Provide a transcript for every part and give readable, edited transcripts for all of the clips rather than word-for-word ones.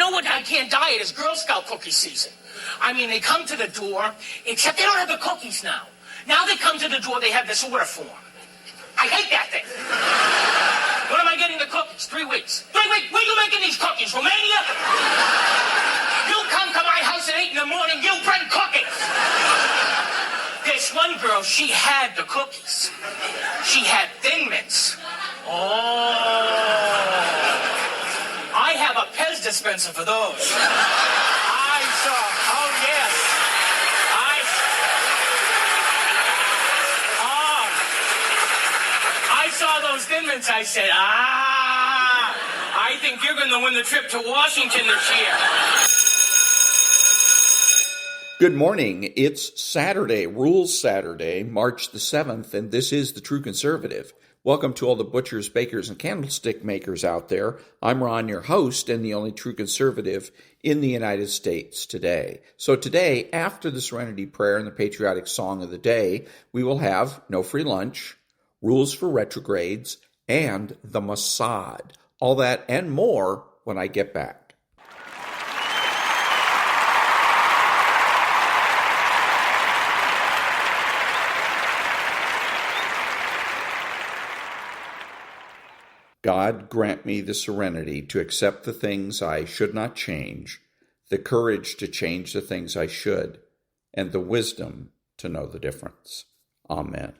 know what I can't diet is Girl Scout cookie season. I mean, they come to the door, except they don't have the cookies now. Now they come to the door, they have this order form. I hate that thing. When am I getting the cookies? 3 weeks. 3 weeks? Where are you making these cookies? Romania? You come to my house at 8 in the morning, you bring cookies. This one girl, she had the cookies. She had Thin Mints. Oh. I have a Pez dispenser for those. I saw, oh yes. I saw those Thin Mints, I said, I think you're going to win the trip to Washington this year. Good morning. It's Saturday, Rules Saturday, March the 7th, and this is The True Conservative. Welcome to all the butchers, bakers, and candlestick makers out there. I'm Ron, your host, and the only true conservative in the United States today. So today, after the Serenity Prayer and the patriotic song of the day, we will have no free lunch, rules for retrogrades, and the Mossad. All that and more when I get back. God, grant me the serenity to accept the things I should not change, the courage to change the things I should, and the wisdom to know the difference. Amen.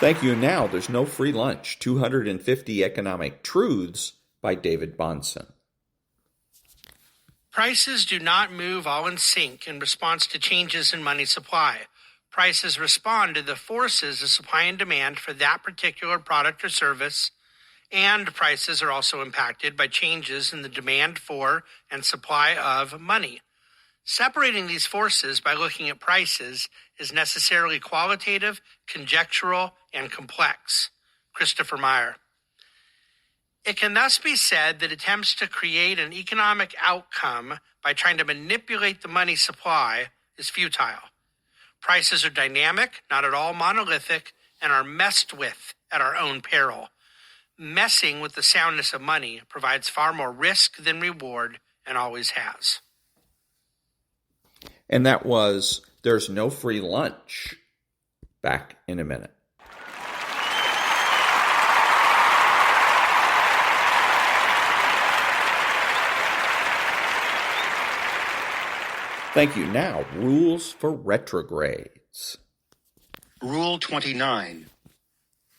Thank you. Now, there's no free lunch. 250 Economic Truths by David Bahnsen. Prices do not move all in sync in response to changes in money supply. Prices respond to the forces of supply and demand for that particular product or service, and prices are also impacted by changes in the demand for and supply of money. Separating these forces by looking at prices is necessarily qualitative, conjectural, and complex. Christopher Meyer. It can thus be said that attempts to create an economic outcome by trying to manipulate the money supply is futile. Prices are dynamic, not at all monolithic, and are messed with at our own peril. Messing with the soundness of money provides far more risk than reward, and always has. And that was There's No Free Lunch. Back in a minute. Thank you. Now, rules for retrogrades. Rule 29.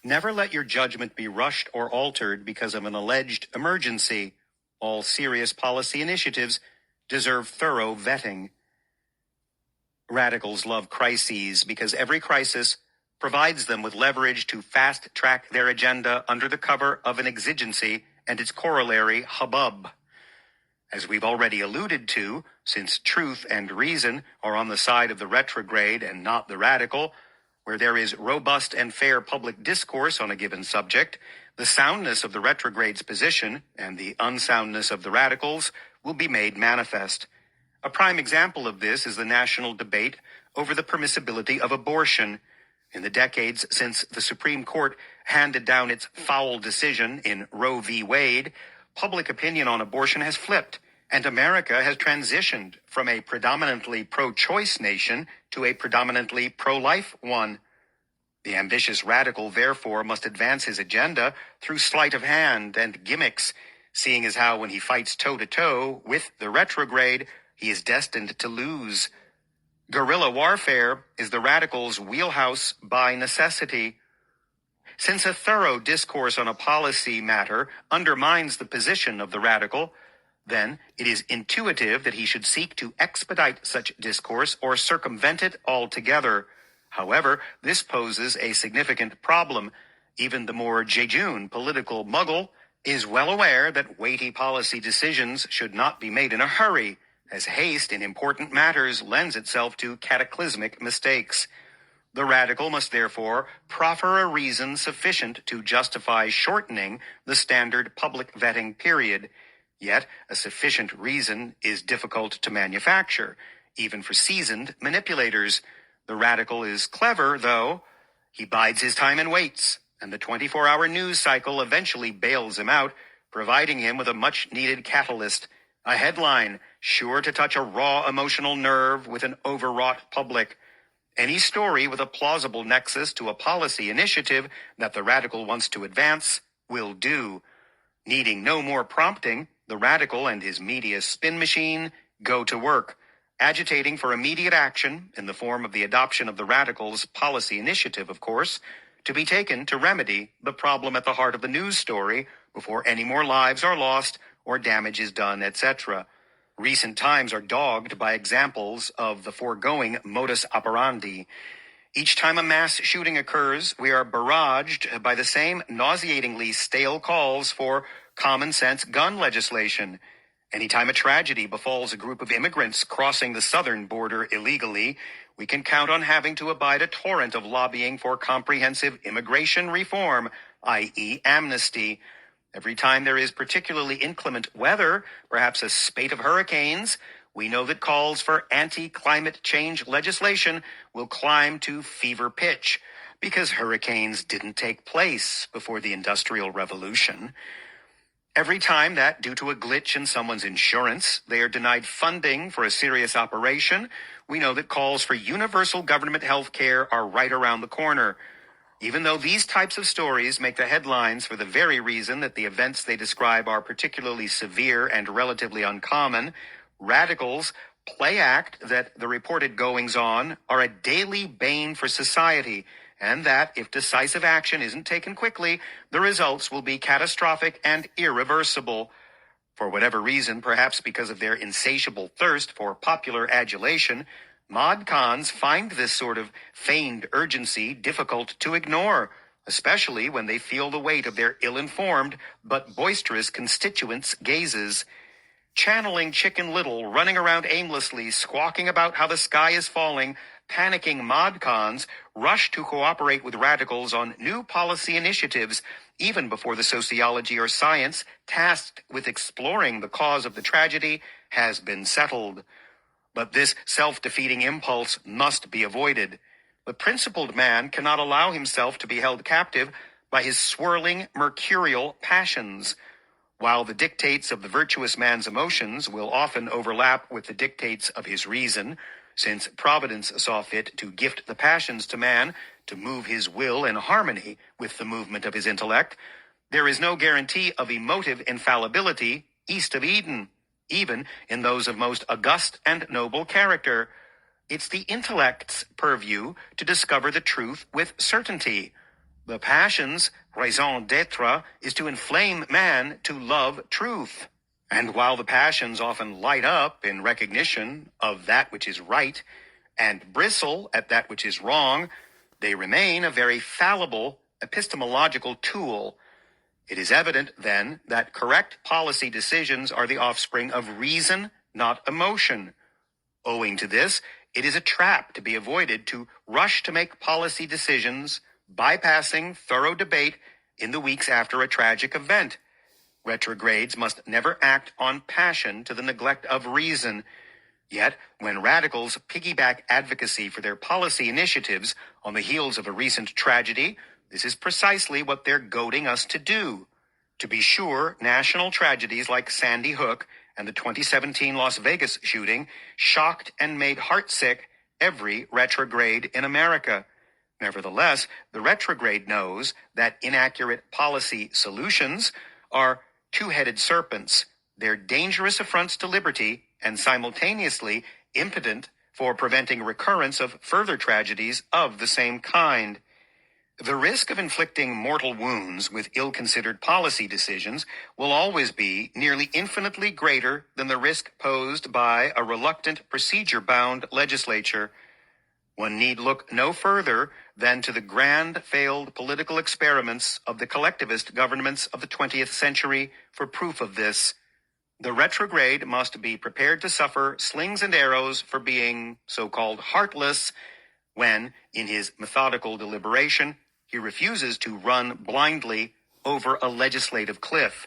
Never let your judgment be rushed or altered because of an alleged emergency. All serious policy initiatives deserve thorough vetting. Radicals love crises because every crisis provides them with leverage to fast-track their agenda under the cover of an exigency and its corollary hubbub. As we've already alluded to, since truth and reason are on the side of the retrograde and not the radical, where there is robust and fair public discourse on a given subject, the soundness of the retrograde's position and the unsoundness of the radicals will be made manifest. A prime example of this is the national debate over the permissibility of abortion. In the decades since the Supreme Court handed down its foul decision in Roe v. Wade, public opinion on abortion has flipped, and America has transitioned from a predominantly pro-choice nation to a predominantly pro-life one. The ambitious radical, therefore, must advance his agenda through sleight of hand and gimmicks, seeing as how when he fights toe-to-toe with the retrograde, he is destined to lose. Guerrilla warfare is the radicals' wheelhouse by necessity. Since a thorough discourse on a policy matter undermines the position of the radical, then it is intuitive that he should seek to expedite such discourse or circumvent it altogether. However, this poses a significant problem. Even the more jejune political muggle is well aware that weighty policy decisions should not be made in a hurry, as haste in important matters lends itself to cataclysmic mistakes. The radical must therefore proffer a reason sufficient to justify shortening the standard public vetting period. Yet, a sufficient reason is difficult to manufacture, even for seasoned manipulators. The radical is clever, though. He bides his time and waits, and the 24-hour news cycle eventually bails him out, providing him with a much-needed catalyst, a headline sure to touch a raw emotional nerve with an overwrought public. Any story with a plausible nexus to a policy initiative that the radical wants to advance will do. Needing no more prompting, the radical and his media spin machine go to work, agitating for immediate action in the form of the adoption of the radicals' policy initiative, of course, to be taken to remedy the problem at the heart of the news story before any more lives are lost or damage is done, etc. Recent times are dogged by examples of the foregoing modus operandi. Each time a mass shooting occurs, we are barraged by the same nauseatingly stale calls for common-sense gun legislation. Anytime a tragedy befalls a group of immigrants crossing the southern border illegally, we can count on having to abide a torrent of lobbying for comprehensive immigration reform, i.e. amnesty. Every time there is particularly inclement weather, perhaps a spate of hurricanes, we know that calls for anti-climate change legislation will climb to fever pitch, because hurricanes didn't take place before the Industrial Revolution. Every time that, due to a glitch in someone's insurance, they are denied funding for a serious operation, we know that calls for universal government health care are right around the corner. Even though these types of stories make the headlines for the very reason that the events they describe are particularly severe and relatively uncommon, radicals play act that the reported goings-on are a daily bane for society, and that if decisive action isn't taken quickly, the results will be catastrophic and irreversible. For whatever reason, perhaps because of their insatiable thirst for popular adulation, mod cons find this sort of feigned urgency difficult to ignore, especially when they feel the weight of their ill-informed but boisterous constituents' gazes. Channeling Chicken Little, running around aimlessly, squawking about how the sky is falling, panicking mod cons rush to cooperate with radicals on new policy initiatives, even before the sociology or science tasked with exploring the cause of the tragedy has been settled. But this self-defeating impulse must be avoided. The principled man cannot allow himself to be held captive by his swirling, mercurial passions. While the dictates of the virtuous man's emotions will often overlap with the dictates of his reason, since Providence saw fit to gift the passions to man to move his will in harmony with the movement of his intellect, there is no guarantee of emotive infallibility east of Eden. even in those of most august and noble character. It's the intellect's purview to discover the truth with certainty. The passion's raison d'être is to inflame man to love truth. And while the passions often light up in recognition of that which is right and bristle at that which is wrong, they remain a very fallible epistemological tool. It is evident, then, that correct policy decisions are the offspring of reason, not emotion. Owing to this, it is a trap to be avoided to rush to make policy decisions, bypassing thorough debate in the weeks after a tragic event. Retrogrades must never act on passion to the neglect of reason. Yet, when radicals piggyback advocacy for their policy initiatives on the heels of a recent tragedy, this is precisely what they're goading us to do. To be sure, national tragedies like Sandy Hook and the 2017 Las Vegas shooting shocked and made heartsick every retrograde in America. Nevertheless, the retrograde knows that inaccurate policy solutions are two-headed serpents. They're dangerous affronts to liberty and simultaneously impotent for preventing recurrence of further tragedies of the same kind. The risk of inflicting mortal wounds with ill-considered policy decisions will always be nearly infinitely greater than the risk posed by a reluctant, procedure-bound legislature. One need look no further than to the grand failed political experiments of the collectivist governments of the 20th century for proof of this. The retrograde must be prepared to suffer slings and arrows for being so-called heartless when, in his methodical deliberation, he refuses to run blindly over a legislative cliff.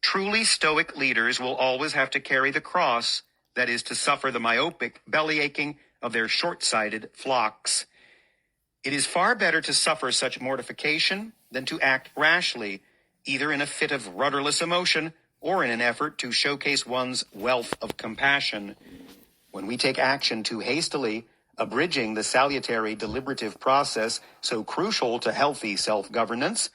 Truly stoic leaders will always have to carry the cross, that is, to suffer the myopic bellyaching of their short-sighted flocks. It is far better to suffer such mortification than to act rashly, either in a fit of rudderless emotion or in an effort to showcase one's wealth of compassion. When we take action too hastily, abridging the salutary deliberative process so crucial to healthy self-governance,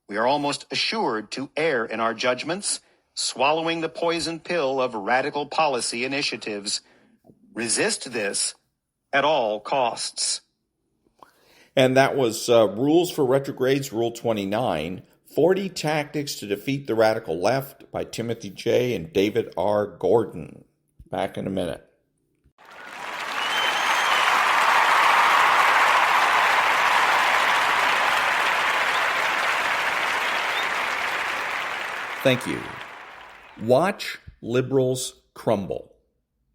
we are almost assured to err in our judgments, swallowing the poison pill of radical policy initiatives. Resist this at all costs. And that was Rules for Retrogrades, Rule 29, 40 Tactics to Defeat the Radical Left by Timothy J. and David R. Gordon. Back in a minute. Thank you. Watch liberals crumble,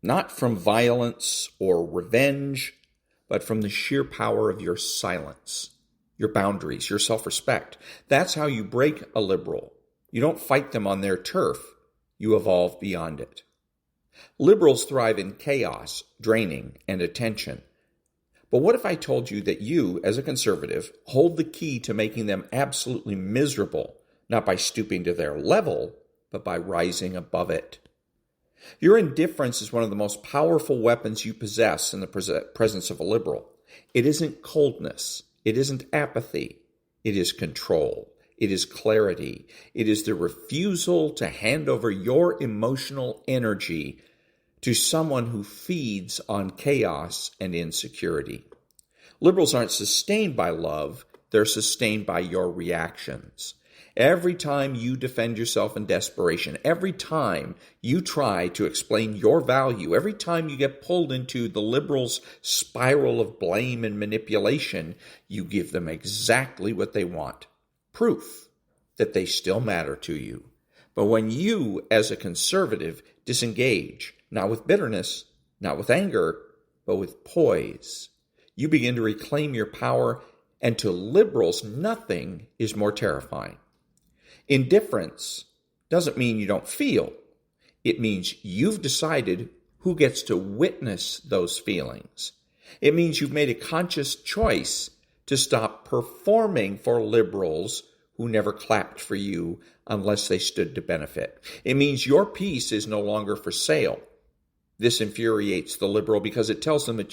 not from violence or revenge, but from the sheer power of your silence, your boundaries, your self-respect. That's how you break a liberal. You don't fight them on their turf. You evolve beyond it. Liberals thrive in chaos, draining, and attention. But what if I told you that you, as a conservative, hold the key to making them absolutely miserable, not by stooping to their level, but by rising above it? Your indifference is one of the most powerful weapons you possess in the presence of a liberal. It isn't coldness. It isn't apathy. It is control. It is clarity. It is the refusal to hand over your emotional energy to someone who feeds on chaos and insecurity. Liberals aren't sustained by love. They're sustained by your reactions. Every time you defend yourself in desperation, every time you try to explain your value, every time you get pulled into the liberals' spiral of blame and manipulation, you give them exactly what they want, proof that they still matter to you. But when you, as a conservative, disengage, not with bitterness, not with anger, but with poise, you begin to reclaim your power, and to liberals, nothing is more terrifying. Indifference doesn't mean you don't feel. It means you've decided who gets to witness those feelings. It means you've made a conscious choice to stop performing for liberals who never clapped for you unless they stood to benefit. It means your peace is no longer for sale. This infuriates the liberal because it tells them that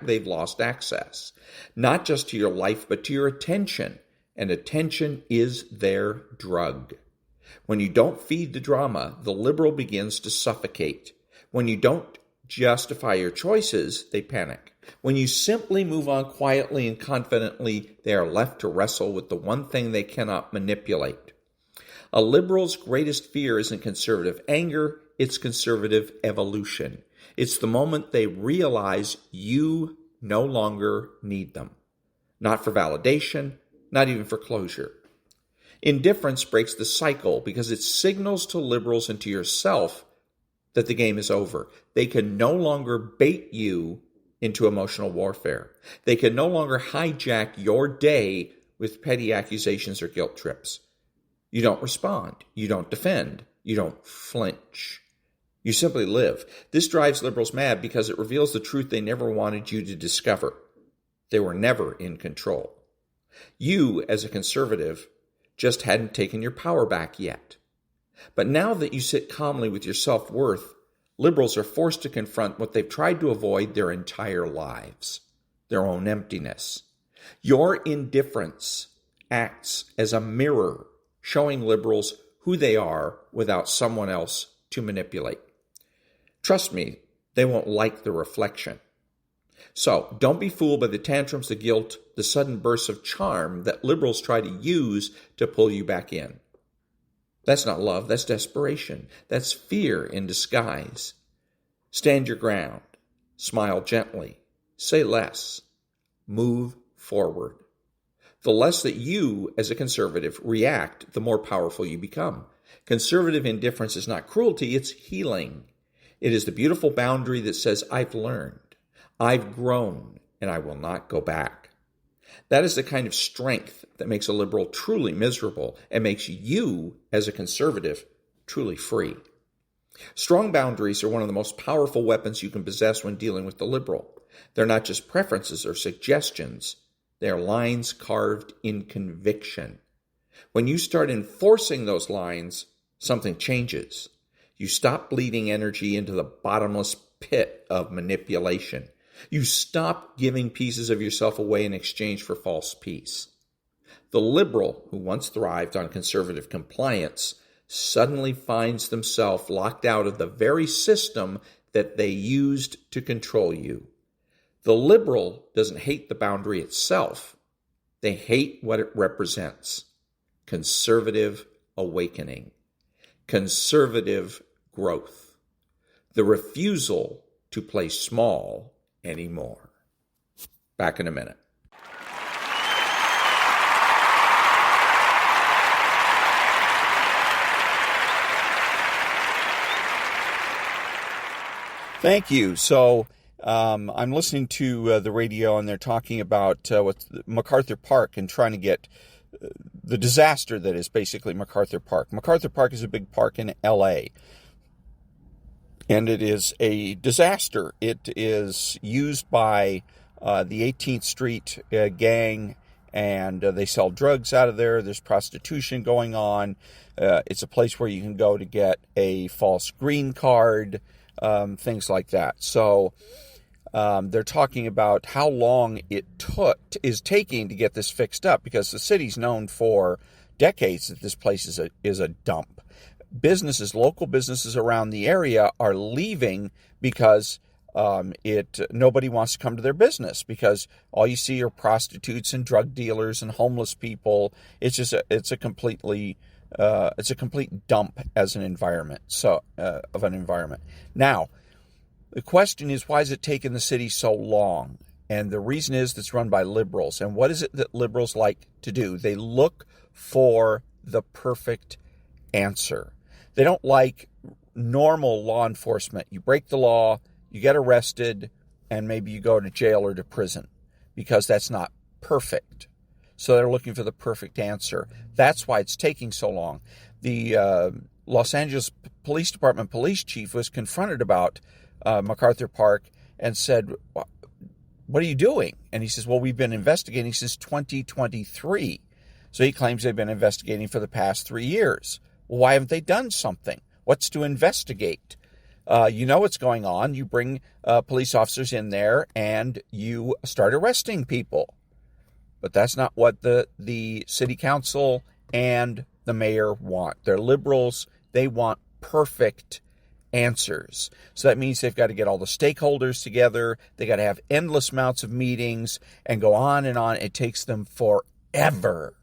they've lost access, not just to your life, but to your attention. And attention is their drug. When you don't feed the drama, the liberal begins to suffocate. When you don't justify your choices, they panic. When you simply move on quietly and confidently, they are left to wrestle with the one thing they cannot manipulate. A liberal's greatest fear isn't conservative anger, it's conservative evolution. It's the moment they realize you no longer need them. Not for validation, not even for closure. Indifference breaks the cycle because it signals to liberals and to yourself that the game is over. They can no longer bait you into emotional warfare. They can no longer hijack your day with petty accusations or guilt trips. You don't respond. You don't defend. You don't flinch. You simply live. This drives liberals mad because it reveals the truth they never wanted you to discover. They were never in control. You, as a conservative, just hadn't taken your power back yet. But now that you sit calmly with your self-worth, liberals are forced to confront what they've tried to avoid their entire lives, their own emptiness. Your indifference acts as a mirror, showing liberals who they are without someone else to manipulate. Trust me, they won't like the reflection. So, don't be fooled by the tantrums, the guilt, the sudden bursts of charm that liberals try to use to pull you back in. That's not love, that's desperation. That's fear in disguise. Stand your ground. Smile gently. Say less. Move forward. The less that you, as a conservative, react, the more powerful you become. Conservative indifference is not cruelty, it's healing. It is the beautiful boundary that says, I've learned, I've grown, and I will not go back. That is the kind of strength that makes a liberal truly miserable and makes you, as a conservative, truly free. Strong boundaries are one of the most powerful weapons you can possess when dealing with the liberal. They're not just preferences or suggestions. They are lines carved in conviction. When you start enforcing those lines, something changes. You stop bleeding energy into the bottomless pit of manipulation. You stop giving pieces of yourself away in exchange for false peace. The liberal, who once thrived on conservative compliance, suddenly finds themselves locked out of the very system that they used to control you. The liberal doesn't hate the boundary itself. They hate what it represents. Conservative awakening. Conservative growth. The refusal to play small anymore. Back in a minute. Thank you. So I'm listening to the radio, and they're talking about what's MacArthur Park and trying to get the disaster that is basically MacArthur Park. MacArthur Park is a big park in L.A., and it is a disaster. It is used by the 18th Street gang, and they sell drugs out of there. There's prostitution going on. It's a place where you can go to get a false green card, things like that. So they're talking about how long it is taking to get this fixed up, because the city's known for decades that this place is a dump. Local businesses around the area are leaving because nobody wants to come to their business, because all you see are prostitutes and drug dealers and homeless people. It's a complete dump as an environment. Of an environment. Now, the question is, why has it taken the city so long? And the reason is it's run by liberals. And what is it that liberals like to do? They look for the perfect answer. They don't like normal law enforcement. You break the law, you get arrested, and maybe you go to jail or to prison, because that's not perfect. So they're looking for the perfect answer. That's why it's taking so long. The Los Angeles Police Department police chief was confronted about MacArthur Park and said, what are you doing? And he says, well, we've been investigating since 2023. So he claims they've been investigating for the past 3 years. Well, why haven't they done something? What's to investigate? You know what's going on. You bring police officers in there and you start arresting people. But that's not what the city council and the mayor want. They're liberals. They want perfect answers. So that means they've got to get all the stakeholders together. They got to have endless amounts of meetings and go on and on. It takes them forever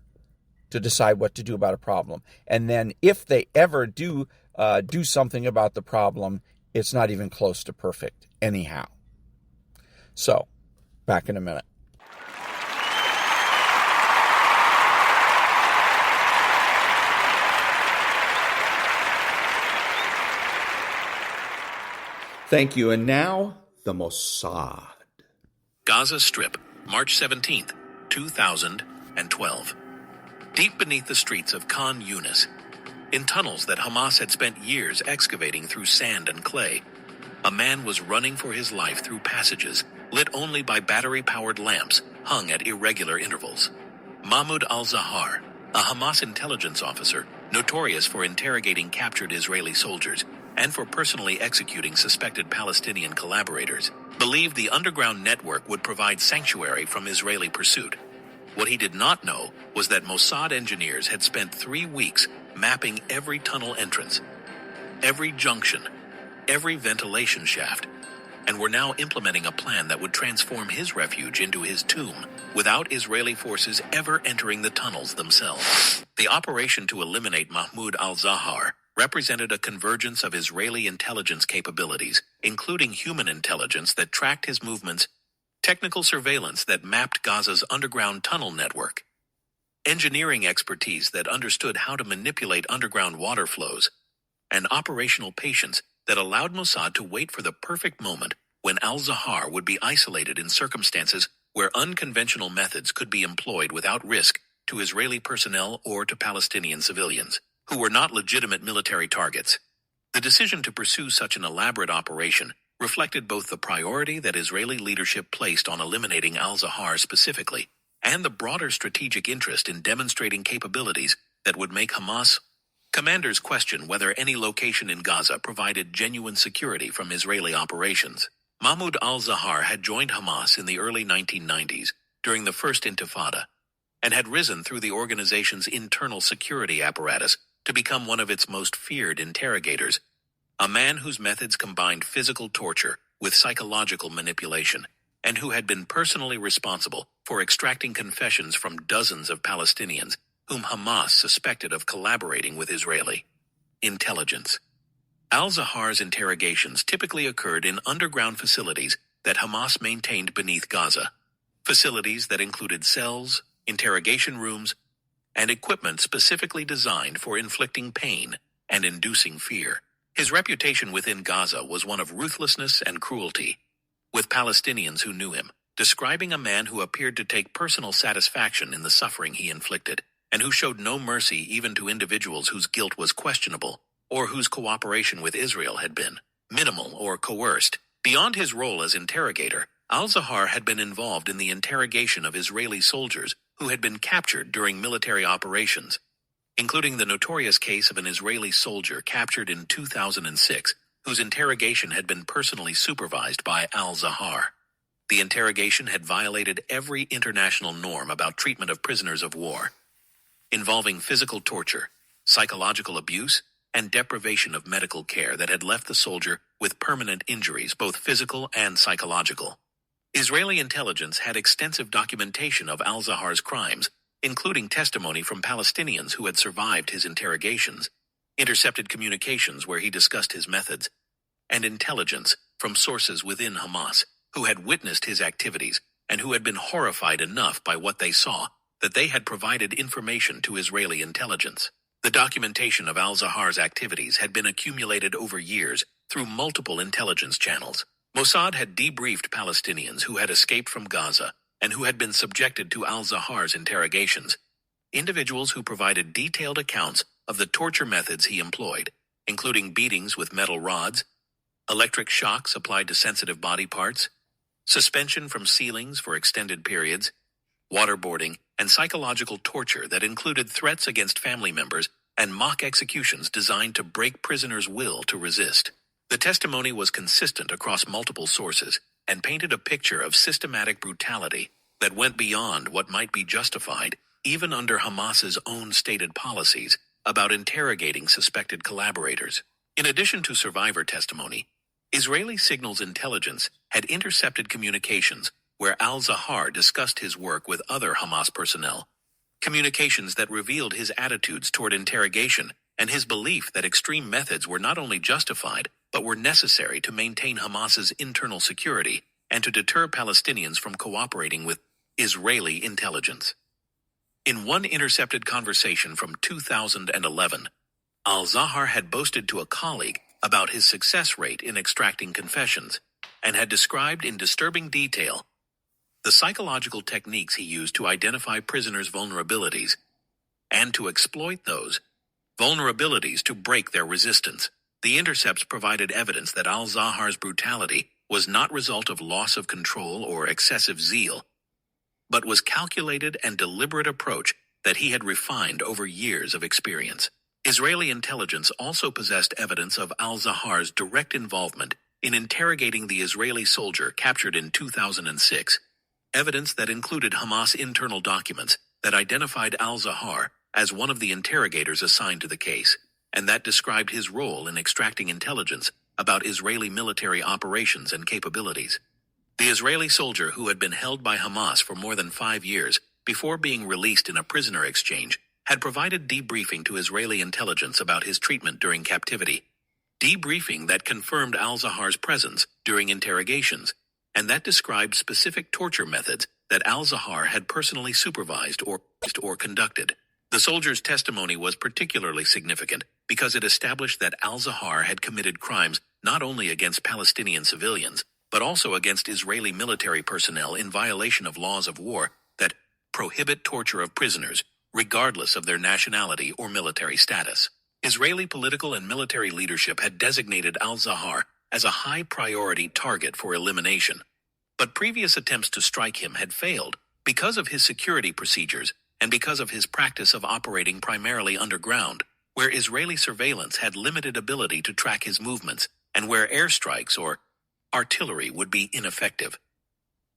to decide what to do about a problem. And then if they ever do something about the problem, it's not even close to perfect anyhow. So, back in a minute. Thank you. And now, the Mossad. Gaza Strip, March 17th, 2012. Deep beneath the streets of Khan Yunis, in tunnels that Hamas had spent years excavating through sand and clay, a man was running for his life through passages lit only by battery-powered lamps hung at irregular intervals. Mahmoud al-Zahar, a Hamas intelligence officer notorious for interrogating captured Israeli soldiers and for personally executing suspected Palestinian collaborators, believed the underground network would provide sanctuary from Israeli pursuit. What he did not know was that Mossad engineers had spent 3 weeks mapping every tunnel entrance, every junction, every ventilation shaft, and were now implementing a plan that would transform his refuge into his tomb without Israeli forces ever entering the tunnels themselves. The operation to eliminate Mahmoud al-Zahar represented a convergence of Israeli intelligence capabilities, including human intelligence that tracked his movements, technical surveillance that mapped Gaza's underground tunnel network, engineering expertise that understood how to manipulate underground water flows, and operational patience that allowed Mossad to wait for the perfect moment when al-Zahar would be isolated in circumstances where unconventional methods could be employed without risk to Israeli personnel or to Palestinian civilians, who were not legitimate military targets. The decision to pursue such an elaborate operation reflected both the priority that Israeli leadership placed on eliminating al-Zahar specifically, and the broader strategic interest in demonstrating capabilities that would make Hamas commanders question whether any location in Gaza provided genuine security from Israeli operations. Mahmoud al-Zahar had joined Hamas in the early 1990s during the First Intifada, and had risen through the organization's internal security apparatus to become one of its most feared interrogators, a man whose methods combined physical torture with psychological manipulation, and who had been personally responsible for extracting confessions from dozens of Palestinians whom Hamas suspected of collaborating with Israeli intelligence. Al-Zahar's interrogations typically occurred in underground facilities that Hamas maintained beneath Gaza, facilities that included cells, interrogation rooms, and equipment specifically designed for inflicting pain and inducing fear. His reputation within Gaza was one of ruthlessness and cruelty, with Palestinians who knew him describing a man who appeared to take personal satisfaction in the suffering he inflicted, and who showed no mercy even to individuals whose guilt was questionable or whose cooperation with Israel had been minimal or coerced. Beyond his role as interrogator, al-Zahar had been involved in the interrogation of Israeli soldiers who had been captured during military operations, including the notorious case of an Israeli soldier captured in 2006, whose interrogation had been personally supervised by al-Zahar. The interrogation had violated every international norm about treatment of prisoners of war, involving physical torture, psychological abuse, and deprivation of medical care that had left the soldier with permanent injuries, both physical and psychological. Israeli intelligence had extensive documentation of al-Zahar's crimes, including testimony from Palestinians who had survived his interrogations, intercepted communications where he discussed his methods, and intelligence from sources within Hamas who had witnessed his activities and who had been horrified enough by what they saw that they had provided information to Israeli intelligence. The documentation of al-Zahar's activities had been accumulated over years through multiple intelligence channels. Mossad had debriefed Palestinians who had escaped from Gaza and who had been subjected to al-Zahar's interrogations, individuals who provided detailed accounts of the torture methods he employed, including beatings with metal rods, electric shocks applied to sensitive body parts, suspension from ceilings for extended periods, waterboarding, and psychological torture that included threats against family members and mock executions designed to break prisoners' will to resist. The testimony was consistent across multiple sources and painted a picture of systematic brutality that went beyond what might be justified even under Hamas's own stated policies about interrogating suspected collaborators. In addition to survivor testimony, Israeli signals intelligence had intercepted communications where al-Zahar discussed his work with other Hamas personnel, communications that revealed his attitudes toward interrogation and his belief that extreme methods were not only justified but were necessary to maintain Hamas's internal security and to deter Palestinians from cooperating with Israeli intelligence. In one intercepted conversation from 2011, al-Zahar had boasted to a colleague about his success rate in extracting confessions and had described in disturbing detail the psychological techniques he used to identify prisoners' vulnerabilities and to exploit those vulnerabilities to break their resistance. The intercepts provided evidence that al-Zahar's brutality was not result of loss of control or excessive zeal, but was calculated and deliberate approach that he had refined over years of experience. Israeli intelligence also possessed evidence of al-Zahar's direct involvement in interrogating the Israeli soldier captured in 2006, evidence that included Hamas internal documents that identified al-Zahar as one of the interrogators assigned to the case, and that described his role in extracting intelligence about Israeli military operations and capabilities. The Israeli soldier, who had been held by Hamas for more than 5 years before being released in a prisoner exchange, had provided debriefing to Israeli intelligence about his treatment during captivity, debriefing that confirmed al-Zahar's presence during interrogations, and that described specific torture methods that al-Zahar had personally supervised or conducted. The soldier's testimony was particularly significant because it established that al-Zahar had committed crimes not only against Palestinian civilians, but also against Israeli military personnel in violation of laws of war that prohibit torture of prisoners, regardless of their nationality or military status. Israeli political and military leadership had designated al-Zahar as a high-priority target for elimination, but previous attempts to strike him had failed because of his security procedures and because of his practice of operating primarily underground, where Israeli surveillance had limited ability to track his movements and where airstrikes or artillery would be ineffective.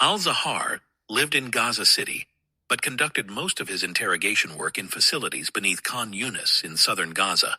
Al-Zahar lived in Gaza City, but conducted most of his interrogation work in facilities beneath Khan Yunis in southern Gaza,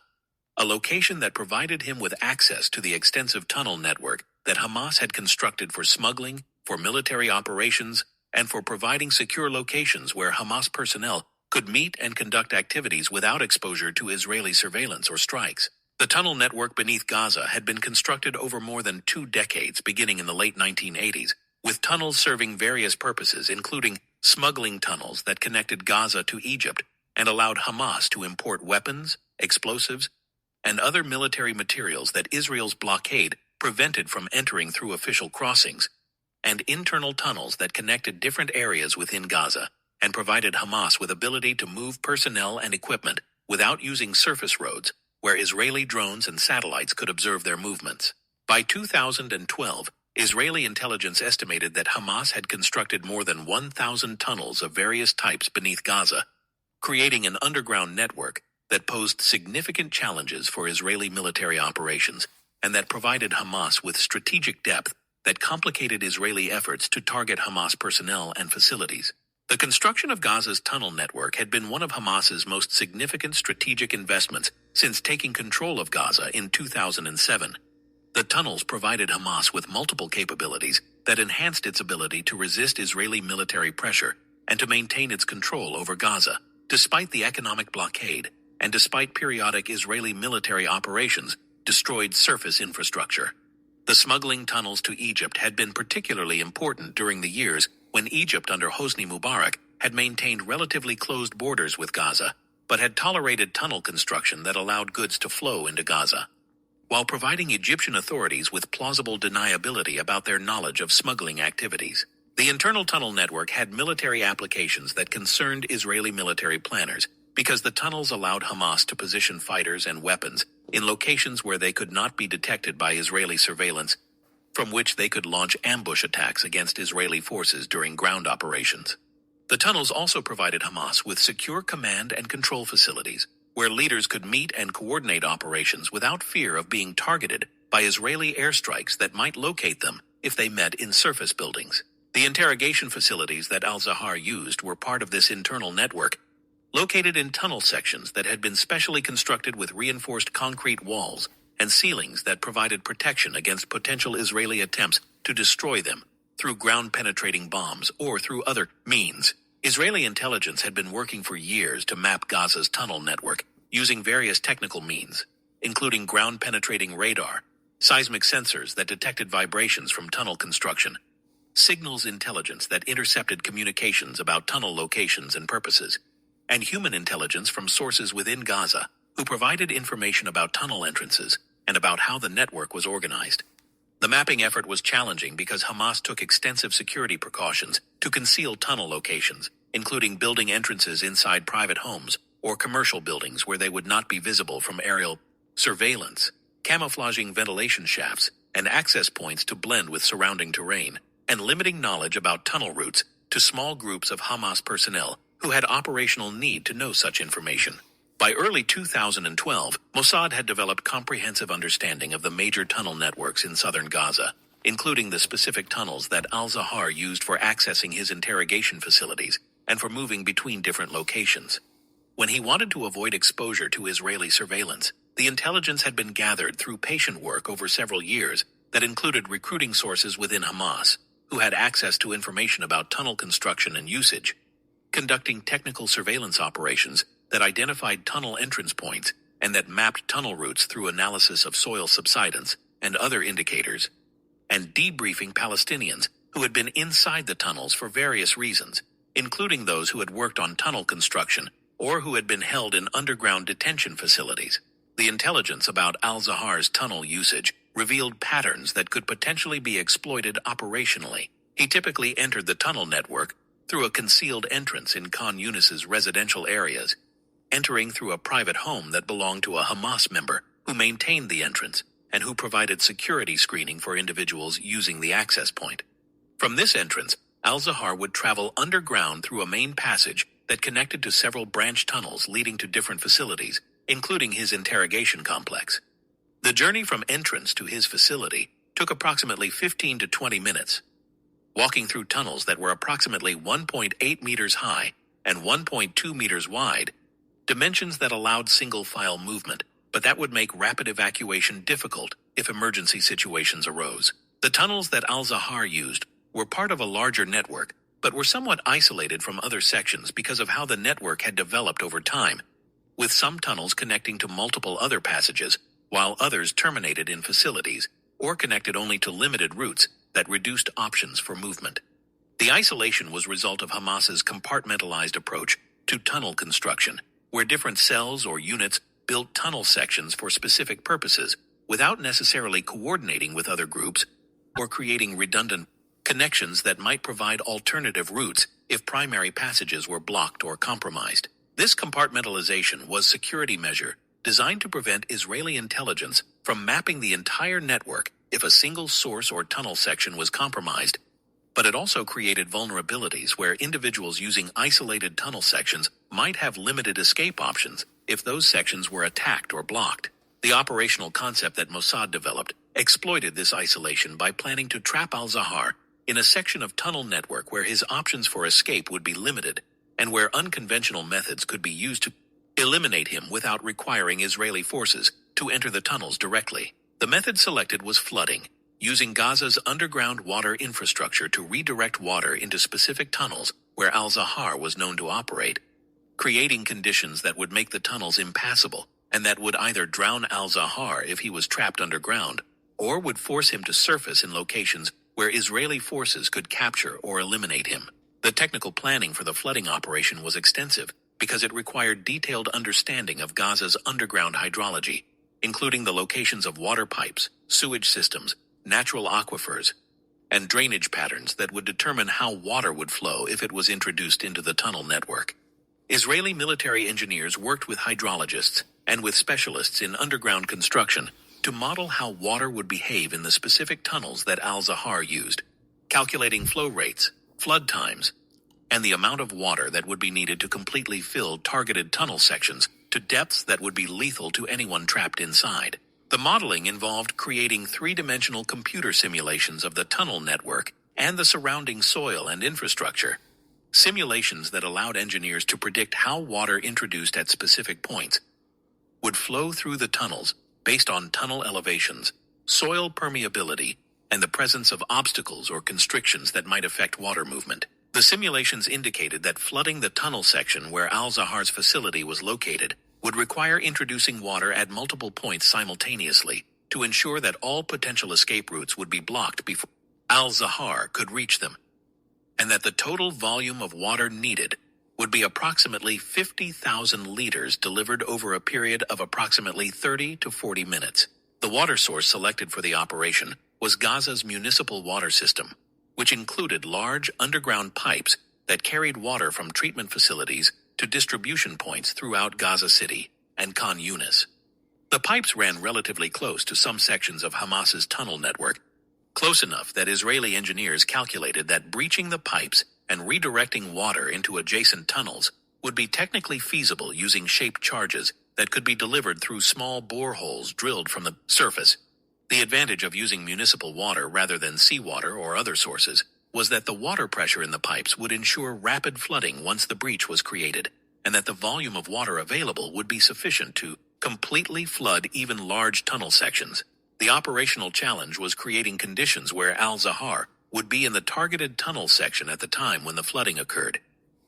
a location that provided him with access to the extensive tunnel network that Hamas had constructed for smuggling, for military operations, and for providing secure locations where Hamas personnel could meet and conduct activities without exposure to Israeli surveillance or strikes. The tunnel network beneath Gaza had been constructed over more than 2 decades, beginning in the late 1980s, with tunnels serving various purposes, including smuggling tunnels that connected Gaza to Egypt and allowed Hamas to import weapons, explosives, and other military materials that Israel's blockade prevented from entering through official crossings, and internal tunnels that connected different areas within Gaza and provided Hamas with ability to move personnel and equipment without using surface roads, where Israeli drones and satellites could observe their movements. By 2012, Israeli intelligence estimated that Hamas had constructed more than 1,000 tunnels of various types beneath Gaza, creating an underground network that posed significant challenges for Israeli military operations and that provided Hamas with strategic depth that complicated Israeli efforts to target Hamas personnel and facilities. The construction of Gaza's tunnel network had been one of Hamas's most significant strategic investments since taking control of Gaza in 2007. The tunnels provided Hamas with multiple capabilities that enhanced its ability to resist Israeli military pressure and to maintain its control over Gaza, despite the economic blockade and despite periodic Israeli military operations destroyed surface infrastructure. The smuggling tunnels to Egypt had been particularly important during the years when Egypt under Hosni Mubarak had maintained relatively closed borders with Gaza, but had tolerated tunnel construction that allowed goods to flow into Gaza, while providing Egyptian authorities with plausible deniability about their knowledge of smuggling activities. The internal tunnel network had military applications that concerned Israeli military planners because the tunnels allowed Hamas to position fighters and weapons in locations where they could not be detected by Israeli surveillance, from which they could launch ambush attacks against Israeli forces during ground operations. The tunnels also provided Hamas with secure command and control facilities, where leaders could meet and coordinate operations without fear of being targeted by Israeli airstrikes that might locate them if they met in surface buildings. The interrogation facilities that al-Zahar used were part of this internal network located in tunnel sections that had been specially constructed with reinforced concrete walls and ceilings that provided protection against potential Israeli attempts to destroy them through ground-penetrating bombs or through other means. Israeli intelligence had been working for years to map Gaza's tunnel network using various technical means, including ground-penetrating radar, seismic sensors that detected vibrations from tunnel construction, signals intelligence that intercepted communications about tunnel locations and purposes, and human intelligence from sources within Gaza who provided information about tunnel entrances and about how the network was organized. The mapping effort was challenging because Hamas took extensive security precautions to conceal tunnel locations, including building entrances inside private homes or commercial buildings where they would not be visible from aerial surveillance, camouflaging ventilation shafts and access points to blend with surrounding terrain, and limiting knowledge about tunnel routes to small groups of Hamas personnel who had operational need to know such information. By early 2012, Mossad had developed comprehensive understanding of the major tunnel networks in southern Gaza, including the specific tunnels that al-Zahar used for accessing his interrogation facilities and for moving between different locations. When he wanted to avoid exposure to Israeli surveillance, the intelligence had been gathered through patient work over several years that included recruiting sources within Hamas, who had access to information about tunnel construction and usage, conducting technical surveillance operations that identified tunnel entrance points and that mapped tunnel routes through analysis of soil subsidence and other indicators, and debriefing Palestinians who had been inside the tunnels for various reasons, including those who had worked on tunnel construction or who had been held in underground detention facilities. The intelligence about al-Zahar's tunnel usage revealed patterns that could potentially be exploited operationally. He typically entered the tunnel network through a concealed entrance in Khan Yunis's residential areas, entering through a private home that belonged to a Hamas member who maintained the entrance and who provided security screening for individuals using the access point. From this entrance, al-Zahar would travel underground through a main passage that connected to several branch tunnels leading to different facilities, including his interrogation complex. The journey from entrance to his facility took approximately 15 to 20 minutes, walking through tunnels that were approximately 1.8 meters high and 1.2 meters wide, dimensions that allowed single-file movement, but that would make rapid evacuation difficult if emergency situations arose. The tunnels that al-Zahar used were part of a larger network, but were somewhat isolated from other sections because of how the network had developed over time, with some tunnels connecting to multiple other passages, while others terminated in facilities or connected only to limited routes that reduced options for movement. The isolation was a result of Hamas's compartmentalized approach to tunnel construction, where different cells or units built tunnel sections for specific purposes without necessarily coordinating with other groups or creating redundant connections that might provide alternative routes if primary passages were blocked or compromised. This compartmentalization was a security measure designed to prevent Israeli intelligence from mapping the entire network if a single source or tunnel section was compromised, but it also created vulnerabilities where individuals using isolated tunnel sections might have limited escape options if those sections were attacked or blocked. The operational concept that Mossad developed exploited this isolation by planning to trap al-Zahar in a section of tunnel network where his options for escape would be limited and where unconventional methods could be used to eliminate him without requiring Israeli forces to enter the tunnels directly. The method selected was flooding, using Gaza's underground water infrastructure to redirect water into specific tunnels where al-Zahar was known to operate, creating conditions that would make the tunnels impassable and that would either drown al-Zahar if he was trapped underground or would force him to surface in locations where Israeli forces could capture or eliminate him. The technical planning for the flooding operation was extensive because it required detailed understanding of Gaza's underground hydrology, including the locations of water pipes, sewage systems, natural aquifers, and drainage patterns that would determine how water would flow if it was introduced into the tunnel network. Israeli military engineers worked with hydrologists and with specialists in underground construction to model how water would behave in the specific tunnels that al-Zahar used, calculating flow rates, flood times, and the amount of water that would be needed to completely fill targeted tunnel sections to depths that would be lethal to anyone trapped inside. The modeling involved creating three-dimensional computer simulations of the tunnel network and the surrounding soil and infrastructure, Simulations that allowed engineers to predict how water introduced at specific points would flow through the tunnels based on tunnel elevations, soil permeability, and the presence of obstacles or constrictions that might affect water movement. The simulations indicated that flooding the tunnel section where Al-Zahar's facility was located would require introducing water at multiple points simultaneously to ensure that all potential escape routes would be blocked before Al-Zahar could reach them, and that the total volume of water needed would be approximately 50,000 liters delivered over a period of approximately 30 to 40 minutes. The water source selected for the operation was Gaza's municipal water system, which included large underground pipes that carried water from treatment facilities to distribution points throughout Gaza City and Khan Yunis. The pipes ran relatively close to some sections of Hamas's tunnel network, close enough that Israeli engineers calculated that breaching the pipes and redirecting water into adjacent tunnels would be technically feasible using shaped charges that could be delivered through small boreholes drilled from the surface. The advantage of using municipal water rather than seawater or other sources was that the water pressure in the pipes would ensure rapid flooding once the breach was created, and that the volume of water available would be sufficient to completely flood even large tunnel sections. The operational challenge was creating conditions where Al-Zahar would be in the targeted tunnel section at the time when the flooding occurred,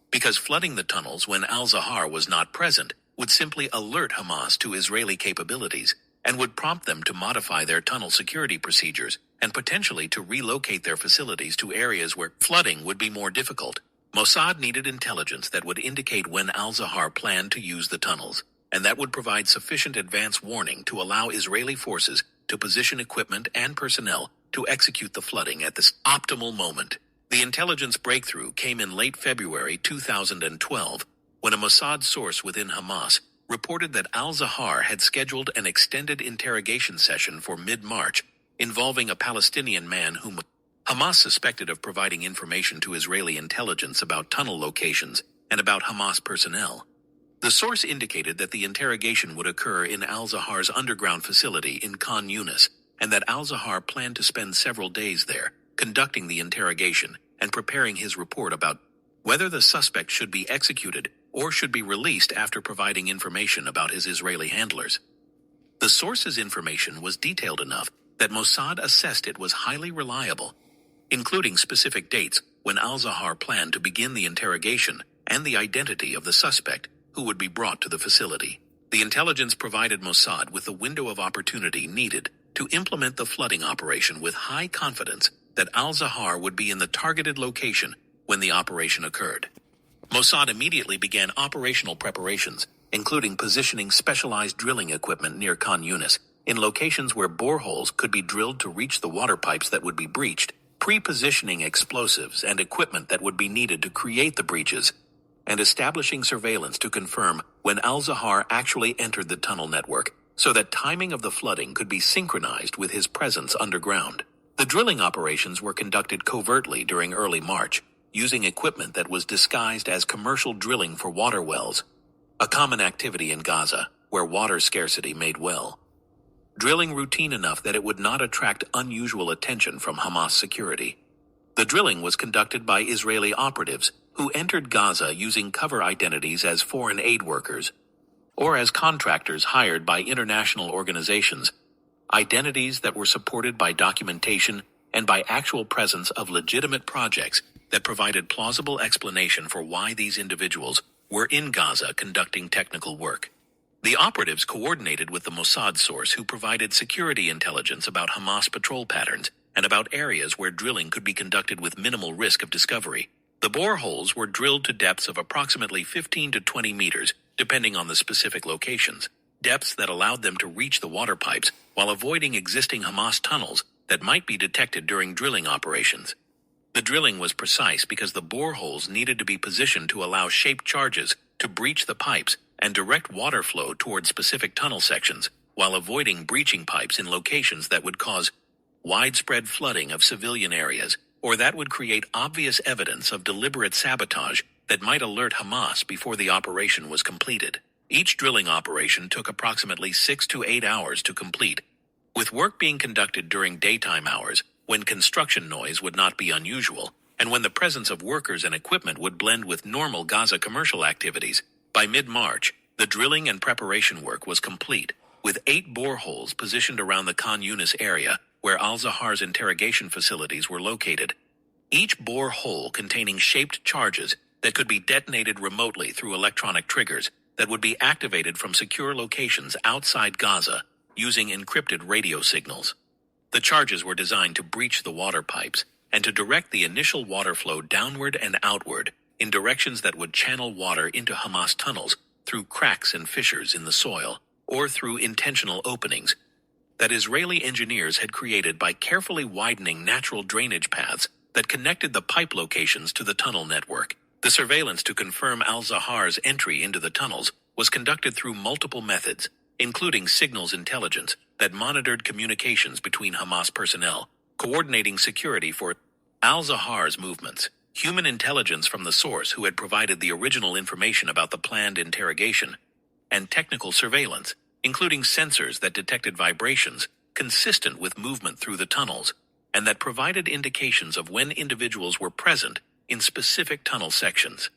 because flooding the tunnels when Al-Zahar was not present would simply alert Hamas to Israeli capabilities and would prompt them to modify their tunnel security procedures and potentially to relocate their facilities to areas where flooding would be more difficult. Mossad needed intelligence that would indicate when Al-Zahar planned to use the tunnels, and that would provide sufficient advance warning to allow Israeli forces to position equipment and personnel to execute the flooding at this optimal moment. The intelligence breakthrough came in late February 2012, when a Mossad source within Hamas reported that Al-Zahar had scheduled an extended interrogation session for mid-March involving a Palestinian man whom Hamas suspected of providing information to Israeli intelligence about tunnel locations and about Hamas personnel. The source indicated that the interrogation would occur in Al-Zahar's underground facility in Khan Yunis, and that Al-Zahar planned to spend several days there, conducting the interrogation and preparing his report about whether the suspect should be executed or should be released after providing information about his Israeli handlers. The source's information was detailed enough that Mossad assessed it was highly reliable, including specific dates when Al-Zahar planned to begin the interrogation and the identity of the suspect who would be brought to the facility. The intelligence provided Mossad with the window of opportunity needed to implement the flooding operation with high confidence that Al-Zahar would be in the targeted location when the operation occurred. Mossad immediately began operational preparations, including positioning specialized drilling equipment near Khan Yunis in locations where boreholes could be drilled to reach the water pipes that would be breached, pre-positioning explosives and equipment that would be needed to create the breaches, and establishing surveillance to confirm when Al-Zahar actually entered the tunnel network, so that timing of the flooding could be synchronized with his presence underground. The drilling operations were conducted covertly during early March, using equipment that was disguised as commercial drilling for water wells, a common activity in Gaza, where water scarcity made well. Drilling routine enough that it would not attract unusual attention from Hamas security. The drilling was conducted by Israeli operatives who entered Gaza using cover identities as foreign aid workers, or as contractors hired by international organizations, identities that were supported by documentation and by actual presence of legitimate projects that provided plausible explanation for why these individuals were in Gaza conducting technical work. The operatives coordinated with the Mossad source who provided security intelligence about Hamas patrol patterns and about areas where drilling could be conducted with minimal risk of discovery. The boreholes were drilled to depths of approximately 15 to 20 meters, depending on the specific locations, depths that allowed them to reach the water pipes while avoiding existing Hamas tunnels that might be detected during drilling operations. The drilling was precise because the boreholes needed to be positioned to allow shaped charges to breach the pipes and direct water flow toward specific tunnel sections, while avoiding breaching pipes in locations that would cause widespread flooding of civilian areas, or that would create obvious evidence of deliberate sabotage that might alert Hamas before the operation was completed. Each drilling operation took approximately 6 to 8 hours to complete, with work being conducted during daytime hours when construction noise would not be unusual, and when the presence of workers and equipment would blend with normal Gaza commercial activities. By mid-March, the drilling and preparation work was complete, with 8 boreholes positioned around the Khan Yunis area where al-Zahar's interrogation facilities were located. Each borehole containing shaped charges that could be detonated remotely through electronic triggers that would be activated from secure locations outside Gaza using encrypted radio signals. The charges were designed to breach the water pipes and to direct the initial water flow downward and outward in directions that would channel water into Hamas tunnels through cracks and fissures in the soil or through intentional openings that Israeli engineers had created by carefully widening natural drainage paths that connected the pipe locations to the tunnel network. The surveillance to confirm al-Zahar's entry into the tunnels was conducted through multiple methods, including signals intelligence that monitored communications between Hamas personnel, coordinating security for al-Zahar's movements, human intelligence from the source who had provided the original information about the planned interrogation, and technical surveillance, including sensors that detected vibrations consistent with movement through the tunnels, and that provided indications of when individuals were present in specific tunnel sections.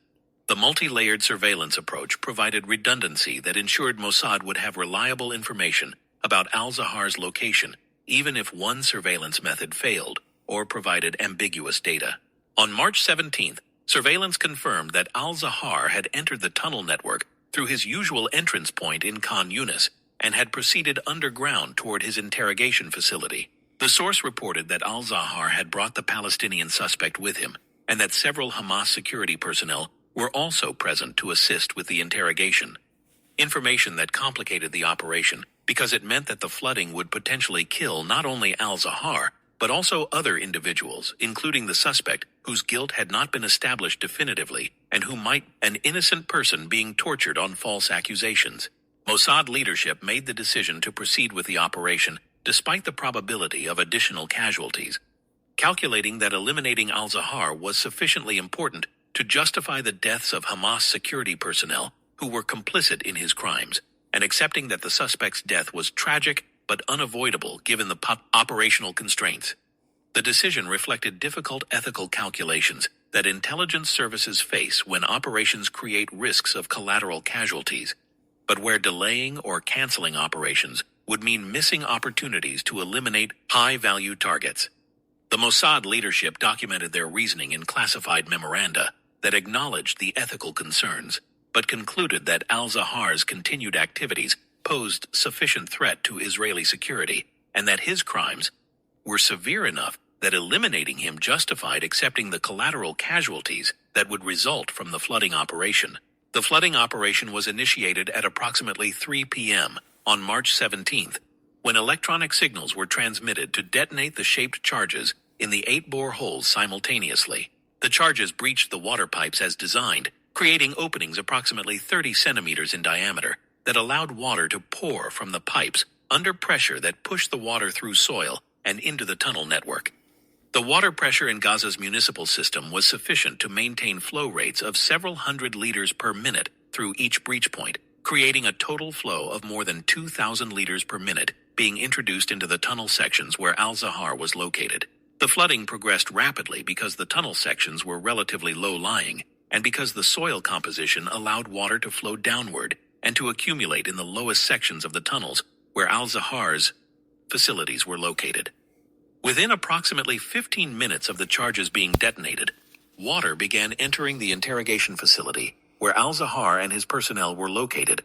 The multi-layered surveillance approach provided redundancy that ensured Mossad would have reliable information about al-Zahar's location, even if one surveillance method failed or provided ambiguous data. On March 17th, surveillance confirmed that al-Zahar had entered the tunnel network through his usual entrance point in Khan Yunis and had proceeded underground toward his interrogation facility. The source reported that al-Zahar had brought the Palestinian suspect with him and that several Hamas security personnel were also present to assist with the interrogation. Information that complicated the operation because it meant that the flooding would potentially kill not only al-Zahar, but also other individuals, including the suspect whose guilt had not been established definitively and who might an innocent person being tortured on false accusations. Mossad leadership made the decision to proceed with the operation despite the probability of additional casualties, calculating that eliminating al-Zahar was sufficiently important to justify the deaths of Hamas security personnel who were complicit in his crimes, and accepting that the suspect's death was tragic but unavoidable given the operational constraints. The decision reflected difficult ethical calculations that intelligence services face when operations create risks of collateral casualties, but where delaying or canceling operations would mean missing opportunities to eliminate high-value targets. The Mossad leadership documented their reasoning in classified memoranda that acknowledged the ethical concerns, but concluded that al-Zahar's continued activities posed sufficient threat to Israeli security and that his crimes were severe enough that eliminating him justified accepting the collateral casualties that would result from the flooding operation. The flooding operation was initiated at approximately 3 p.m. on March 17th, when electronic signals were transmitted to detonate the shaped charges in the 8 boreholes simultaneously. The charges breached the water pipes as designed, creating openings approximately 30 centimeters in diameter that allowed water to pour from the pipes under pressure that pushed the water through soil and into the tunnel network. The water pressure in Gaza's municipal system was sufficient to maintain flow rates of several hundred liters per minute through each breach point, creating a total flow of more than 2,000 liters per minute being introduced into the tunnel sections where al-Zahar was located. The flooding progressed rapidly because the tunnel sections were relatively low-lying and because the soil composition allowed water to flow downward and to accumulate in the lowest sections of the tunnels where al-Zahar's facilities were located. Within approximately 15 minutes of the charges being detonated, water began entering the interrogation facility where al-Zahar and his personnel were located,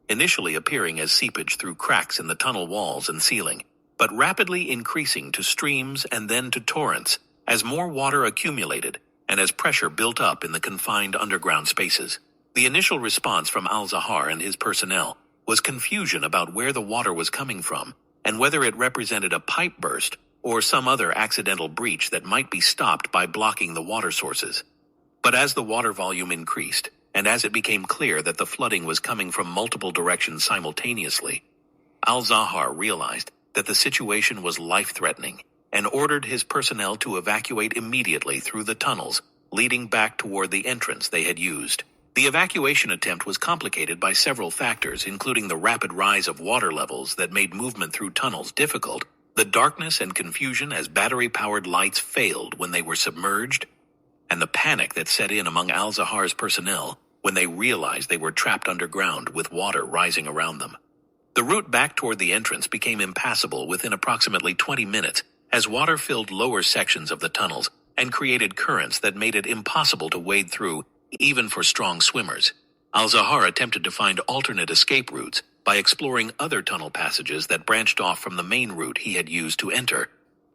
initially appearing as seepage through cracks in the tunnel walls and ceiling, but rapidly increasing to streams and then to torrents as more water accumulated and as pressure built up in the confined underground spaces. The initial response from al-Zahar and his personnel was confusion about where the water was coming from and whether it represented a pipe burst or some other accidental breach that might be stopped by blocking the water sources. But as the water volume increased, and as it became clear that the flooding was coming from multiple directions simultaneously, al-Zahar realized that the situation was life-threatening and ordered his personnel to evacuate immediately through the tunnels leading back toward the entrance they had used. The evacuation attempt was complicated by several factors, including the rapid rise of water levels that made movement through tunnels difficult, the darkness and confusion as battery-powered lights failed when they were submerged, and the panic that set in among Al-Zahar's personnel when they realized they were trapped underground with water rising around them. The route back toward the entrance became impassable within approximately 20 minutes as water filled lower sections of the tunnels and created currents that made it impossible to wade through even for strong swimmers. Al-Zahar attempted to find alternate escape routes by exploring other tunnel passages that branched off from the main route he had used to enter.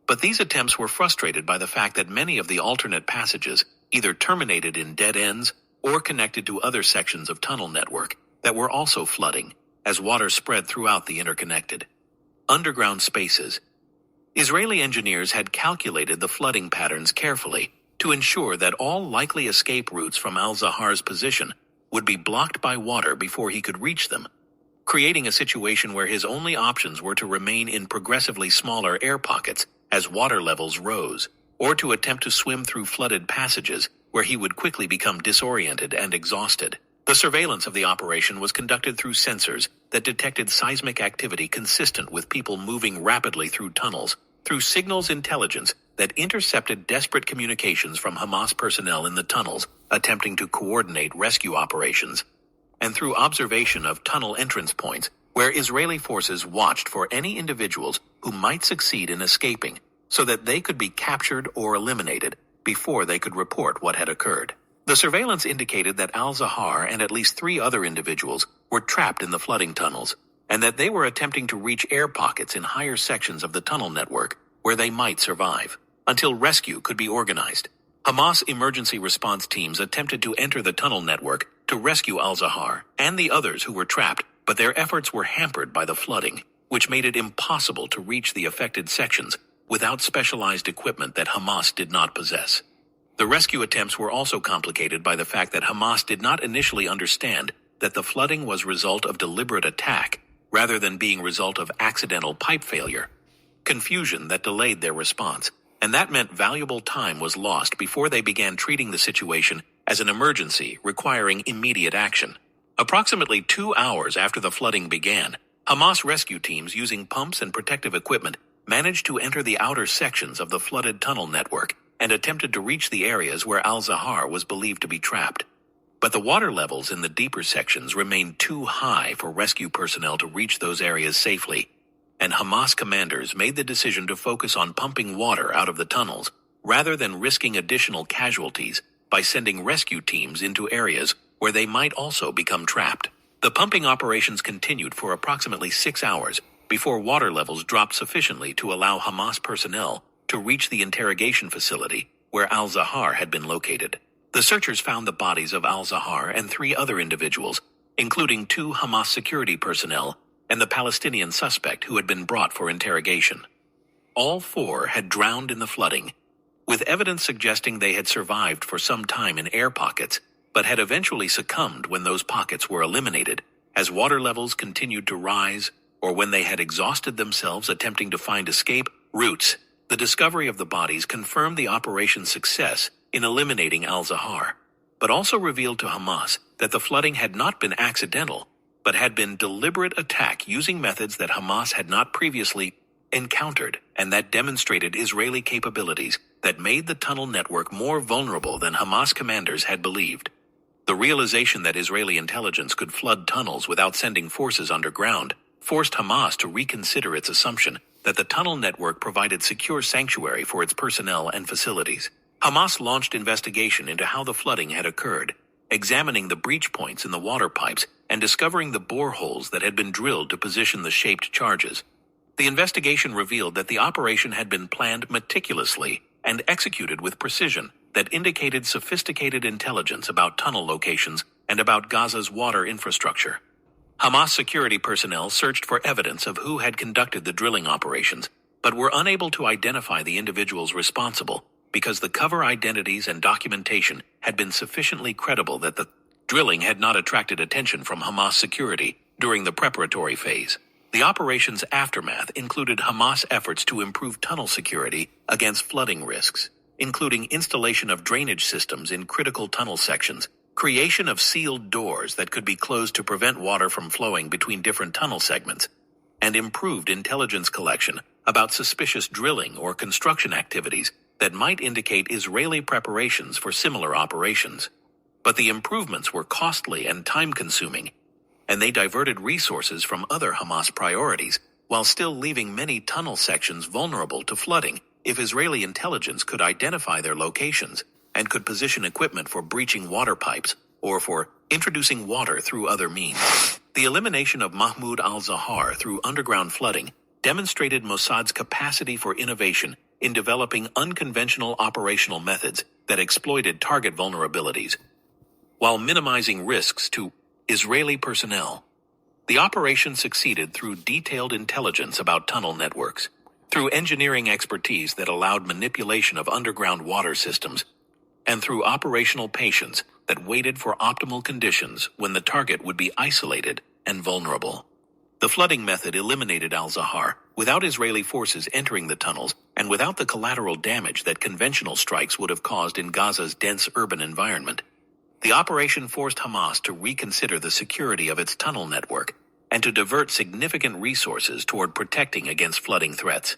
But these attempts were frustrated by the fact that many of the alternate passages either terminated in dead ends or connected to other sections of tunnel network that were also flooding as water spread throughout the interconnected underground spaces. Israeli engineers had calculated the flooding patterns carefully to ensure that all likely escape routes from Al-Zahar's position would be blocked by water before he could reach them, creating a situation where his only options were to remain in progressively smaller air pockets as water levels rose, or to attempt to swim through flooded passages where he would quickly become disoriented and exhausted. The surveillance of the operation was conducted through sensors that detected seismic activity consistent with people moving rapidly through tunnels, through signals intelligence that intercepted desperate communications from Hamas personnel in the tunnels attempting to coordinate rescue operations, and through observation of tunnel entrance points where Israeli forces watched for any individuals who might succeed in escaping so that they could be captured or eliminated before they could report what had occurred. The surveillance indicated that Al-Zahar and at least 3 other individuals were trapped in the flooding tunnels, and that they were attempting to reach air pockets in higher sections of the tunnel network where they might survive, until rescue could be organized. Hamas emergency response teams attempted to enter the tunnel network to rescue Al-Zahar and the others who were trapped, but their efforts were hampered by the flooding, which made it impossible to reach the affected sections without specialized equipment that Hamas did not possess. The rescue attempts were also complicated by the fact that Hamas did not initially understand that the flooding was result of deliberate attack rather than being result of accidental pipe failure, confusion that delayed their response, and that meant valuable time was lost before they began treating the situation as an emergency requiring immediate action. Approximately 2 hours after the flooding began, Hamas rescue teams using pumps and protective equipment managed to enter the outer sections of the flooded tunnel network and attempted to reach the areas where Al-Zahar was believed to be trapped. But the water levels in the deeper sections remained too high for rescue personnel to reach those areas safely, and Hamas commanders made the decision to focus on pumping water out of the tunnels rather than risking additional casualties by sending rescue teams into areas where they might also become trapped. The pumping operations continued for approximately 6 hours before water levels dropped sufficiently to allow Hamas personnel to reach the interrogation facility where Al-Zahar had been located. The searchers found the bodies of Al-Zahar and 3 other individuals, including 2 Hamas security personnel and the Palestinian suspect who had been brought for interrogation. All 4 had drowned in the flooding, with evidence suggesting they had survived for some time in air pockets, but had eventually succumbed when those pockets were eliminated, as water levels continued to rise, or when they had exhausted themselves attempting to find escape routes. The discovery of the bodies confirmed the operation's success in eliminating Al-Zahar, but also revealed to Hamas that the flooding had not been accidental, but had been deliberate attack using methods that Hamas had not previously encountered and that demonstrated Israeli capabilities that made the tunnel network more vulnerable than Hamas commanders had believed. The realization that Israeli intelligence could flood tunnels without sending forces underground forced Hamas to reconsider its assumption that the tunnel network provided secure sanctuary for its personnel and facilities. Hamas launched investigation into how the flooding had occurred, examining the breach points in the water pipes and discovering the boreholes that had been drilled to position the shaped charges. The investigation revealed that the operation had been planned meticulously and executed with precision that indicated sophisticated intelligence about tunnel locations and about Gaza's water infrastructure. Hamas security personnel searched for evidence of who had conducted the drilling operations, but were unable to identify the individuals responsible because the cover identities and documentation had been sufficiently credible that the drilling had not attracted attention from Hamas security during the preparatory phase. The operation's aftermath included Hamas efforts to improve tunnel security against flooding risks, including installation of drainage systems in critical tunnel sections, creation of sealed doors that could be closed to prevent water from flowing between different tunnel segments, and improved intelligence collection about suspicious drilling or construction activities that might indicate Israeli preparations for similar operations. But the improvements were costly and time-consuming, and they diverted resources from other Hamas priorities, while still leaving many tunnel sections vulnerable to flooding if Israeli intelligence could identify their locations and could position equipment for breaching water pipes or for introducing water through other means. The elimination of Mahmoud al-Zahar through underground flooding demonstrated Mossad's capacity for innovation in developing unconventional operational methods that exploited target vulnerabilities, while minimizing risks to Israeli personnel. The operation succeeded through detailed intelligence about tunnel networks, through engineering expertise that allowed manipulation of underground water systems, and through operational patience that waited for optimal conditions when the target would be isolated and vulnerable. The flooding method eliminated al-Zahar without Israeli forces entering the tunnels and without the collateral damage that conventional strikes would have caused in Gaza's dense urban environment. The operation forced Hamas to reconsider the security of its tunnel network and to divert significant resources toward protecting against flooding threats.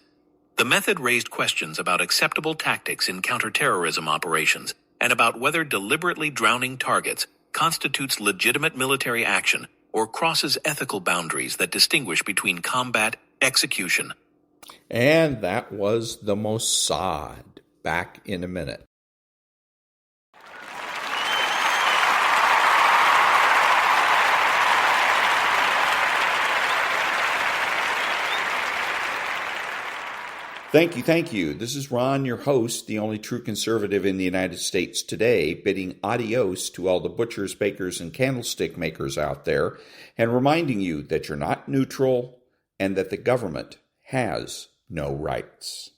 The method raised questions about acceptable tactics in counterterrorism operations and about whether deliberately drowning targets constitutes legitimate military action or crosses ethical boundaries that distinguish between combat, execution. And that was the Mossad. Back in a minute. Thank you. This is Ron, your host, the only true conservative in the United States today, bidding adios to all the butchers, bakers, and candlestick makers out there, and reminding you that you're not neutral and that the government has no rights.